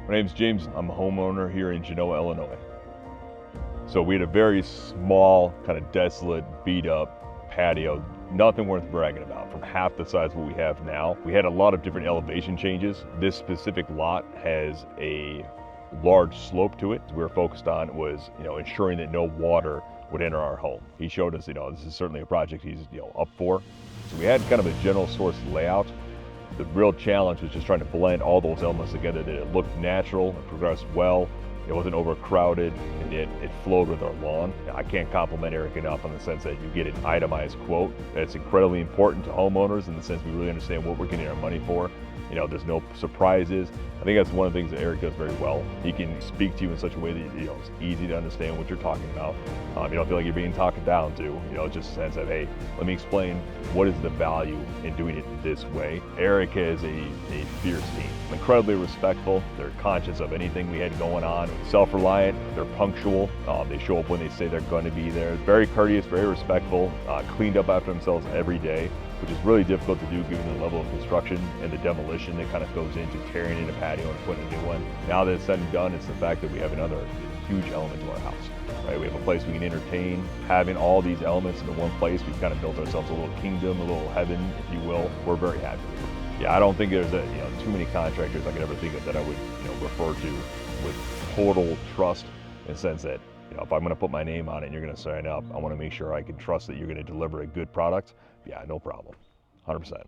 My name's James. I'm a homeowner here in Genoa, Illinois. So we had a very small, kind of desolate, beat up patio, nothing worth bragging about, from half the size of what we have now. We had a lot of different elevation changes. This specific lot has a large slope to it. What we were focused on was, ensuring that no water would enter our home. He showed us, this is certainly a project he's, up for. So we had kind of a general source layout. The real challenge was just trying to blend all those elements together, that it looked natural, it progressed well, it wasn't overcrowded, and it flowed with our lawn. I can't compliment Eric enough on the sense that you get an itemized quote. That's incredibly important to homeowners in the sense we really understand what we're getting our money for. There's no surprises. I think that's one of the things that Eric does very well. He can speak to you in such a way that it's easy to understand what you're talking about. You don't feel like you're being talked down to. Just a sense of, hey, let me explain what is the value in doing it this way. Eric is a fierce team. Incredibly respectful. They're conscious of anything we had going on. Self-reliant. They're punctual. They show up when they say they're going to be there. Very courteous, very respectful. Cleaned up after themselves every day, which is really difficult to do given the level of construction and the demolition that kind of goes into tearing in a patio and putting a new one. Now that it's said and done, it's the fact that we have another huge element to our house. Right? We have a place we can entertain. Having all these elements in one place, we've kind of built ourselves a little kingdom, a little heaven, if you will. We're very happy with it. Yeah, I don't think there's too many contractors I could ever think of that I would refer to with total trust, in the sense that if I'm going to put my name on it and you're going to sign up, I want to make sure I can trust that you're going to deliver a good product. Yeah, no problem, 100%.